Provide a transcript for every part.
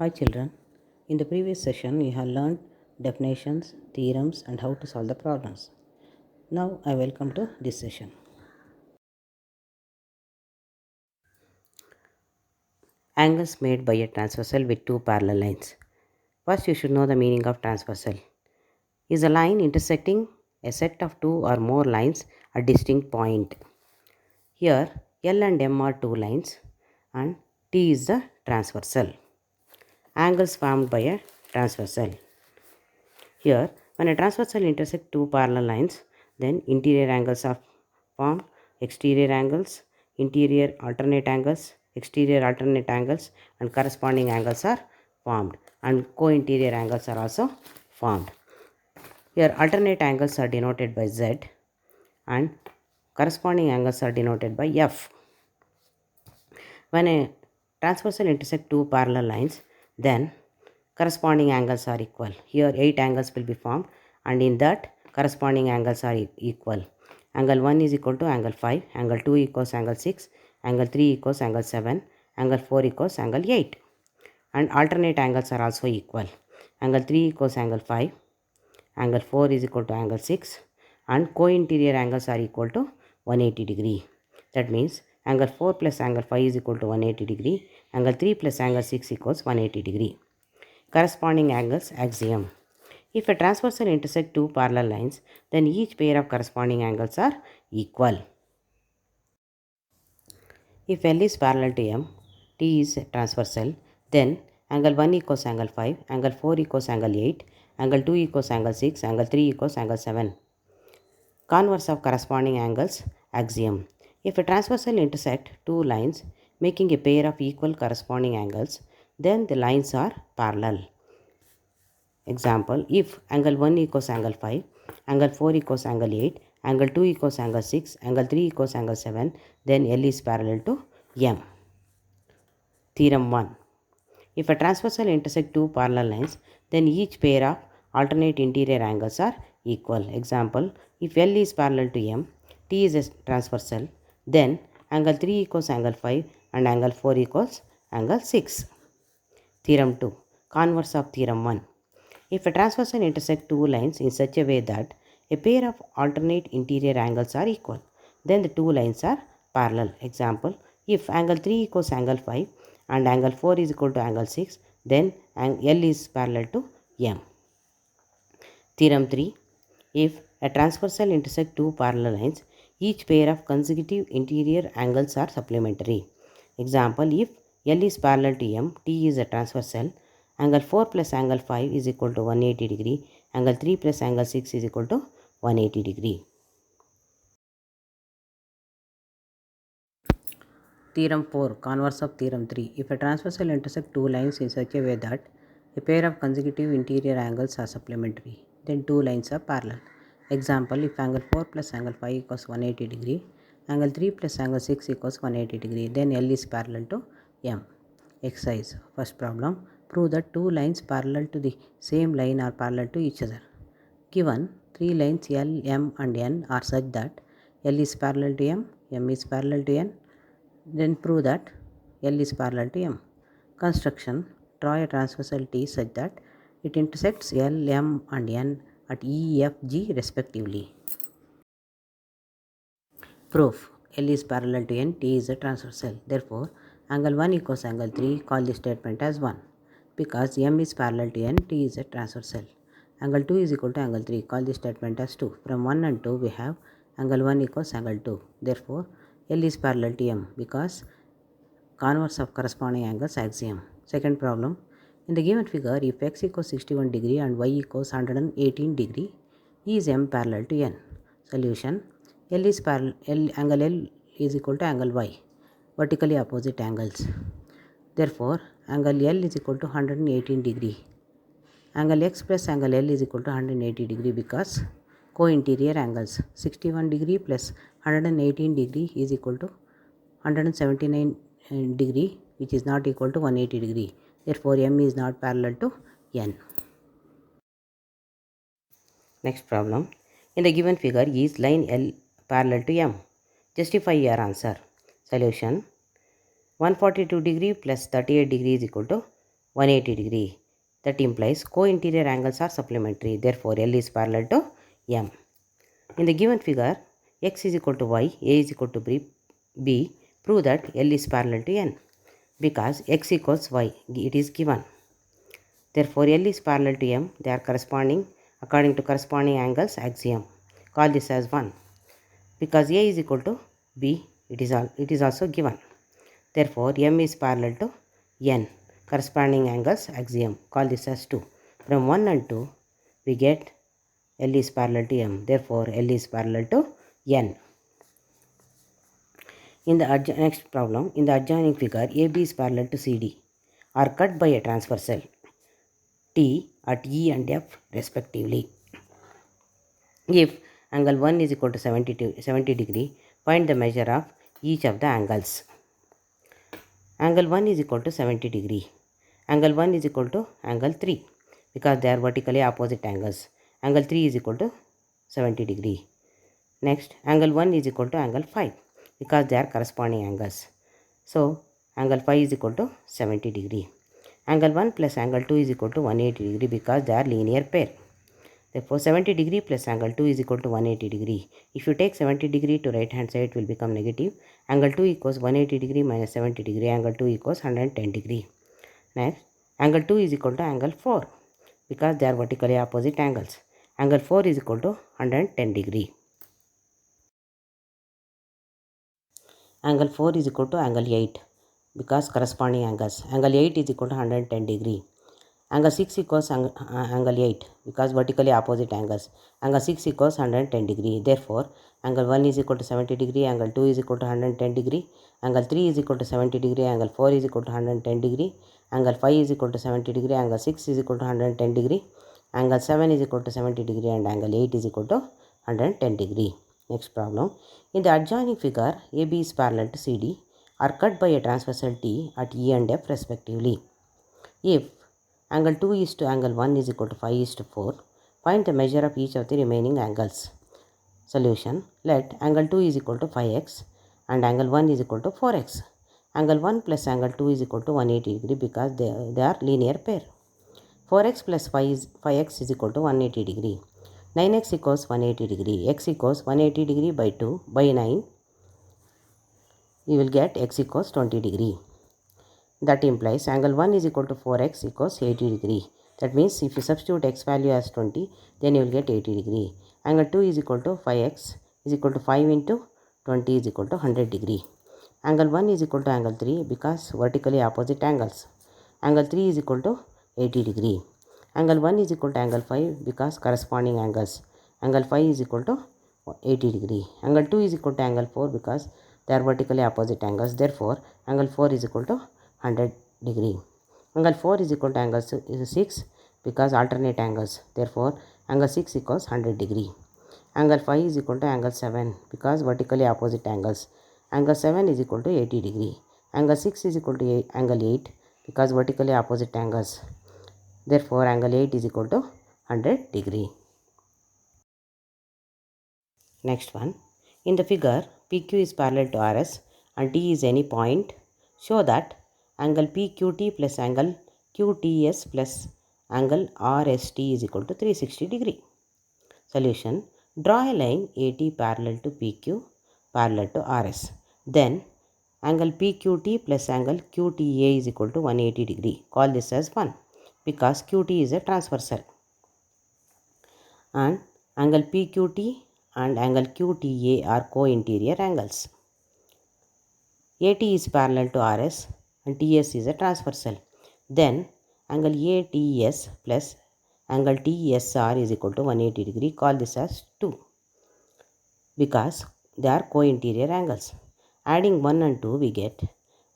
Hi children, in the previous session we have learned definitions, theorems and how to solve the problems. Now I welcome to this session. Angles made by a transversal with two parallel lines. First you should know the meaning of transversal. Is a line intersecting a set of two or more lines at distinct point. Here L and M are two lines and T is the transversal. Angles formed by a transversal. Here, when a transversal intersects two parallel lines, then interior angles are formed, exterior angles, interior alternate angles, exterior alternate angles, and corresponding angles are formed, and co-interior angles are also formed. Here, alternate angles are denoted by Z, and corresponding angles are denoted by F. When a transversal intersects two parallel lines, then corresponding angles are equal. Here 8 angles will be formed and in that corresponding angles are equal. Angle 1 is equal to angle 5, angle 2 equals angle 6, angle 3 equals angle 7, angle 4 equals angle 8. And alternate angles are also equal. Angle 3 equals angle 5, angle 4 is equal to angle 6 and co-interior angles are equal to 180 degree. That means angle 4 plus angle 5 is equal to 180 degree, angle 3 plus angle 6 equals 180 degree. Corresponding angles axiom. If a transversal intersect two parallel lines, then each pair of corresponding angles are equal. If L is parallel to M, T is transversal, then angle 1 equals angle 5, angle 4 equals angle 8, angle 2 equals angle 6, angle 3 equals angle 7. Converse of corresponding angles axiom. If a transversal intersect two lines making a pair of equal corresponding angles, then the lines are parallel. Example, if angle 1 equals angle 5, angle 4 equals angle 8, angle 2 equals angle 6, angle 3 equals angle 7, then L is parallel to M. Theorem 1. If a transversal intersect two parallel lines, then each pair of alternate interior angles are equal. Example, if L is parallel to M, T is a transversal, then angle 3 equals angle 5 and angle 4 equals angle 6. Theorem 2. Converse of Theorem 1. If a transversal intersect two lines in such a way that a pair of alternate interior angles are equal, then the two lines are parallel. Example, if angle 3 equals angle 5 and angle 4 is equal to angle 6, then L is parallel to M. Theorem 3. If a transversal intersect two parallel lines, each pair of consecutive interior angles are supplementary. Example, if L is parallel to M, T is a transversal, angle 4 plus angle 5 is equal to 180 degree, angle 3 plus angle 6 is equal to 180 degree. Theorem 4. Converse of Theorem 3. If a transversal intersect two lines in such a way that a pair of consecutive interior angles are supplementary, then two lines are parallel. Example, if angle 4 plus angle 5 equals 180 degree, angle 3 plus angle 6 equals 180 degree, then L is parallel to M. Exercise. First problem. Prove that two lines parallel to the same line are parallel to each other. Given three lines L, M and N are such that L is parallel to M is parallel to N, then prove that L is parallel to M. Construction. Draw a transversal T such that it intersects L, M and N at E, F, G respectively. Proof. L is parallel to N, T is a transversal. Therefore, angle 1 equals angle 3, call this statement as 1. Because M is parallel to N, T is a transversal. Angle 2 is equal to angle 3, call this statement as 2. From 1 and 2 we have angle 1 equals angle 2. Therefore, L is parallel to M because converse of corresponding angles axiom. Second problem. In the given figure, if x equals 61 degree and y equals 118 degree, is M parallel to N? Solution. L is parallel, angle L is equal to angle y, vertically opposite angles. Therefore, angle L is equal to 118 degree. Angle x plus angle L is equal to 180 degree because co-interior angles 61 degree plus 118 degree is equal to 179 degree, which is not equal to 180 degree. Therefore, M is not parallel to N. Next problem. In the given figure, is line L parallel to M? Justify your answer. Solution. 142 degree plus 38 degree is equal to 180 degree. That implies co-interior angles are supplementary. Therefore, L is parallel to M. In the given figure, x is equal to y, a is equal to b, prove that L is parallel to n. Because x equals y, it is given. Therefore, L is parallel to M. They are corresponding according to corresponding angles axiom. Call this as 1. Because A is equal to B, it is also given. Therefore, M is parallel to N. Corresponding angles axiom. Call this as 2. From 1 and 2, we get L is parallel to M. Therefore, L is parallel to N. In the next problem, in the adjoining figure, AB is parallel to CD are cut by a transversal T at E and F respectively. If angle 1 is equal to 70 degree, find the measure of each of the angles. Angle 1 is equal to 70 degree. Angle 1 is equal to angle 3 because they are vertically opposite angles. Angle 3 is equal to 70 degree. Next, angle 1 is equal to angle 5 because they are corresponding angles. So, angle 5 is equal to 70 degree. Angle 1 plus angle 2 is equal to 180 degree because they are linear pair. Therefore, 70 degree plus angle 2 is equal to 180 degree. If you take 70 degree to right hand side, it will become negative. Angle 2 equals 180 degree minus 70 degree. Angle 2 equals 110 degree. Next, angle 2 is equal to angle 4 because they are vertically opposite angles. Angle 4 is equal to 110 degree. Angle 4 is equal to angle 8 because corresponding angles. Angle 8 is equal to 110 degree. Angle 6 equals angle 8 because vertically opposite angles. Angle 6 equals 110 degree. Therefore, angle 1 is equal to 70 degree. Angle 2 is equal to 110 degree. Angle 3 is equal to 70 degree. Angle 4 is equal to 110 degree. Angle 5 is equal to 70 degree. Angle 6 is equal to 110 degree. Angle 7 is equal to 70 degree and angle 8 is equal to 110 degree. Next problem. In the adjoining figure, AB is parallel to CD are cut by a transversal T at E and F respectively. If angle 2 is to angle 1 is equal to 5 is to 4, find the measure of each of the remaining angles. Solution. Let angle 2 is equal to 5x and angle 1 is equal to 4x. Angle 1 plus angle 2 is equal to 180 degree because they are linear pair. 4x plus 5x is equal to 180 degree. 9x equals 180 degree. X equals 180 degree by 2 by 9. We will get x equals 20 degree. That implies angle 1 is equal to 4x equals 80 degree. That means if you substitute x value as 20, then you will get 80 degree. Angle 2 is equal to 5x is equal to 5 into 20 is equal to 100 degree. Angle 1 is equal to angle 3 because vertically opposite angles. Angle 3 is equal to 80 degree. Angle 1 is equal to angle 5 because corresponding angles. Angle 5 is equal to 80 degree. Angle 2 is equal to angle 4 because they are vertically opposite angles. Therefore, angle 4 is equal to 100 degree. Angle 4 is equal to angle 6 because alternate angles. Therefore, angle 6 equals 100 degree. Angle 5 is equal to angle 7 because vertically opposite angles. Angle 7 is equal to 80 degree. Angle 6 is equal to angle 8 because vertically opposite angles. Therefore, angle 8 is equal to 100 degree. Next one. In the figure, PQ is parallel to RS and T is any point. Show that angle PQT plus angle QTS plus angle RST is equal to 360 degree. Solution. Draw a line AT parallel to PQ parallel to RS. Then angle PQT plus angle QTA is equal to 180 degree. Call this as 1 because QT is a transversal. And angle PQT and angle QTA are co-interior angles. AT is parallel to RS and TS is a transversal. Then angle ATS plus angle TSR is equal to 180 degree. Call this as 2 because they are co-interior angles. Adding 1 and 2 we get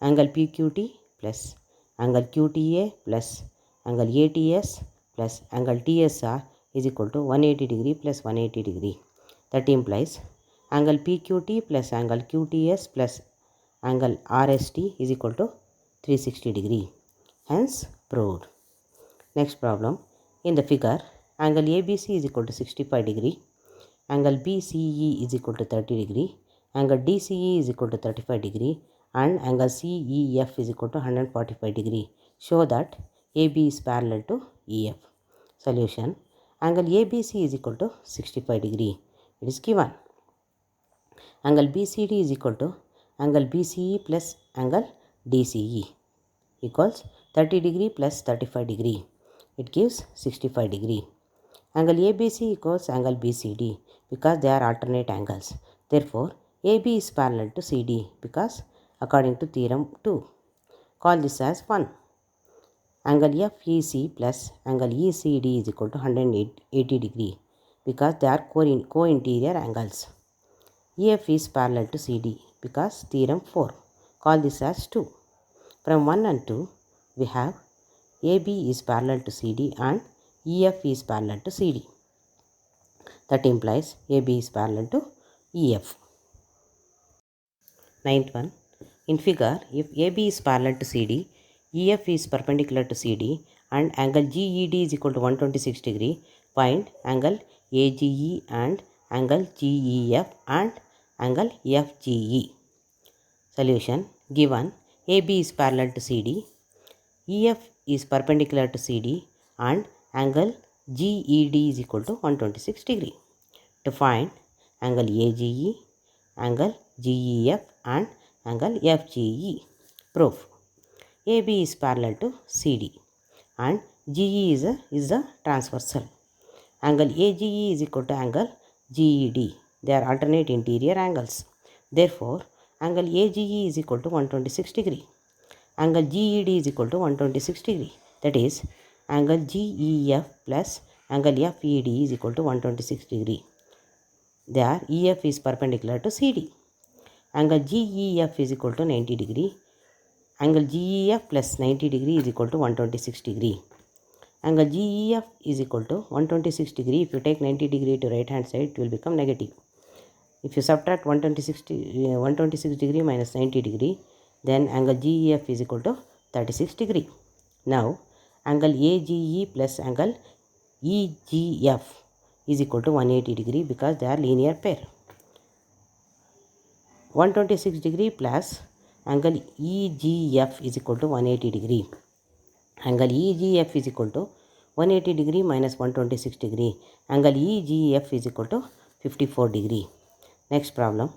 angle PQT plus angle QTA plus angle ATS plus angle TSR is equal to 180 degree plus 180 degree. That implies angle PQT plus angle QTS plus angle RST is equal to 360 degree. Hence proved. Next problem. In the figure, angle ABC is equal to 65 degree. Angle BCE is equal to 30 degree. Angle DCE is equal to 35 degree. And angle CEF is equal to 145 degree. Show that AB is parallel to EF. Solution. Angle ABC is equal to 65 degree. It is given. Angle BCD is equal to angle BCE plus angle DCE equals 30 degree plus 35 degree. It gives 65 degree. Angle ABC equals angle BCD because they are alternate angles. Therefore, AB is parallel to CD because according to theorem 2. Call this as 1. Angle FEC plus angle ECD is equal to 180 degree because they are co-interior angles. EF is parallel to CD because theorem 4. Call this as 2. From 1 and 2, we have AB is parallel to CD and EF is parallel to CD. That implies AB is parallel to EF. Ninth one. In figure, if AB is parallel to CD, EF is perpendicular to CD and angle GED is equal to 126 degree, find angle AGE and angle GEF and angle FGE. Solution. Given AB is parallel to CD, EF is perpendicular to CD and angle GED is equal to 126 degree. To find angle AGE, angle GEF and angle FGE. Proof. AB is parallel to CD and GE is a transversal. Angle AGE is equal to angle GED. They are alternate interior angles. Therefore, angle AGE is equal to 126 degree. Angle GED is equal to 126 degree. That is, angle GEF plus angle FED is equal to 126 degree. There, EF is perpendicular to CD. Angle GEF is equal to 90 degree. Angle GEF plus 90 degree is equal to 126 degree. Angle GEF is equal to 126 degree. If you take 90 degree to right hand side, it will become negative. If you subtract 126 degree minus 90 degree, then angle GEF is equal to 36 degree. Now, angle AGE plus angle EGF is equal to 180 degree because they are linear pair. 126 degree plus angle EGF is equal to 180 degree. Angle EGF is equal to 180 degree minus 126 degree. Angle EGF is equal to 54 degree. Next problem.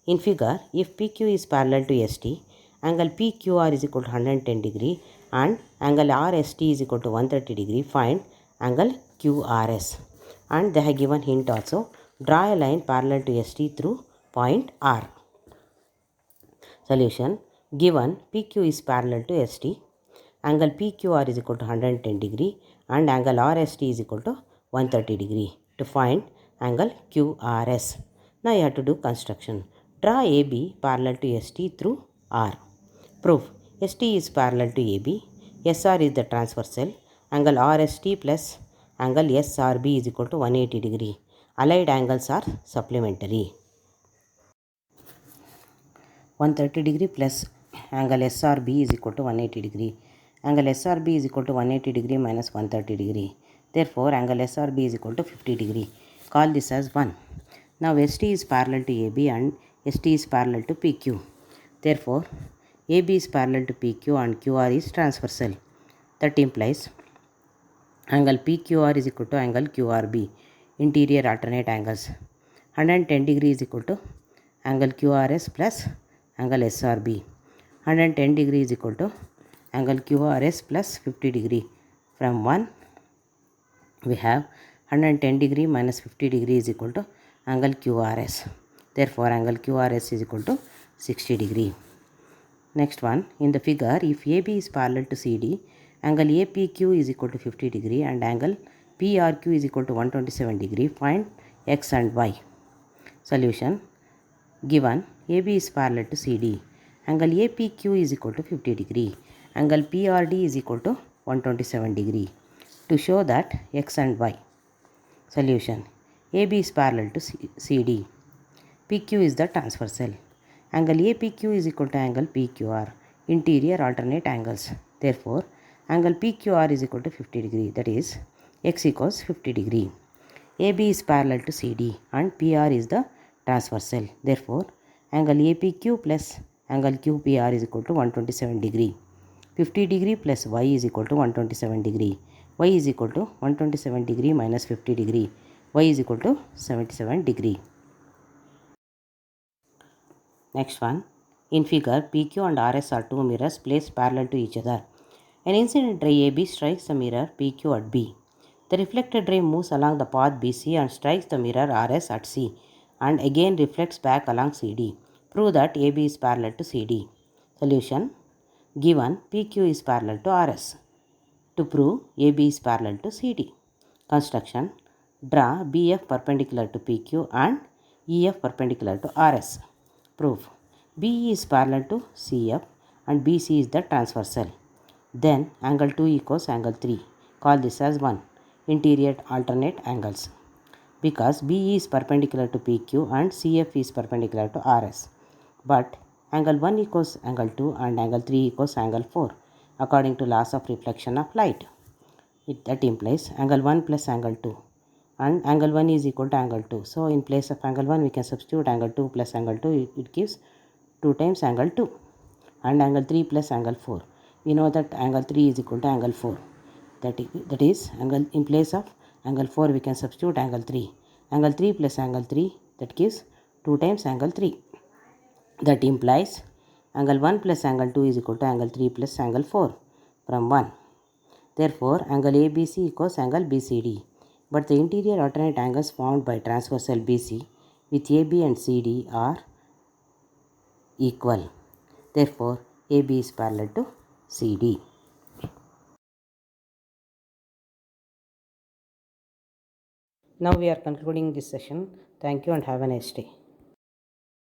In figure, if PQ is parallel to ST, angle PQR is equal to 110 degree and angle RST is equal to 130 degree. Find angle QRS. And they have given hint also. Draw a line parallel to ST through point R. Solution. Given PQ is parallel to ST, angle PQR is equal to 110 degree and angle RST is equal to 130 degree. To find angle QRS. Now you have to do construction. Draw AB parallel to ST through R. Proof. ST is parallel to AB. SR is the transversal. Angle RST plus angle SRB is equal to 180 degree. Allied angles are supplementary. 130 degree plus angle SRB is equal to 180 degree. Angle SRB is equal to 180 degree minus 130 degree. Therefore, angle SRB is equal to 50 degree. Call this as 1. Now, ST is parallel to AB and ST is parallel to PQ. Therefore, AB is parallel to PQ and QR is transversal. That implies angle PQR is equal to angle QRB, interior alternate angles. 110 degree is equal to angle QRS plus angle SRB. 110 degree is equal to angle QRS plus 50 degree. From 1, we have 110 degree minus 50 degree is equal to angle QRS. Therefore, angle QRS is equal to 60 degree. Next one, in the figure, if AB is parallel to CD, angle APQ is equal to 50 degree and angle PRQ is equal to 127 degree. Find X and Y. Solution. Given AB is parallel to CD, angle APQ is equal to 50 degree. Angle PRD is equal to 127 degree. To show that X and Y. Solution. AB is parallel to CD. PQ is the transversal. Angle APQ is equal to angle PQR. Interior alternate angles. Therefore, angle PQR is equal to 50 degree. That is, X equals 50 degree. AB is parallel to CD and PR is the transversal. Therefore, angle APQ plus angle QPR is equal to 127 degree. 50 degree plus y is equal to 127 degree. Y is equal to 127 degree minus 50 degree. Y is equal to 77 degree. Next one. In figure, PQ and RS are two mirrors placed parallel to each other. An incident ray AB strikes the mirror PQ at B. The reflected ray moves along the path BC and strikes the mirror RS at C and again reflects back along CD. Prove that AB is parallel to CD. Solution. Given PQ is parallel to RS. To prove AB is parallel to CD. Construction. Draw BF perpendicular to PQ and EF perpendicular to RS. Proof. BE is parallel to CF and BC is the transversal. Then angle 2 equals angle 3. Call this as 1. Interior alternate angles. Because BE is perpendicular to PQ and CF is perpendicular to RS. But angle 1 equals angle 2 and angle 3 equals angle 4 according to laws of reflection of light. That implies angle 1 plus angle 2 and angle 1 is equal to angle 2. So in place of angle 1 we can substitute angle 2 plus angle 2, it gives 2 times angle 2, and angle 3 plus angle 4. We know that angle 3 is equal to angle 4. That is angle in place of angle 4 we can substitute angle 3. Angle 3 plus angle 3, that gives 2 times angle 3. That implies angle 1 plus angle 2 is equal to angle 3 plus angle 4 from 1. Therefore, angle ABC equals angle BCD. But the interior alternate angles formed by transversal BC with AB and CD are equal. Therefore, AB is parallel to CD. Now we are concluding this session. Thank you and have a nice day.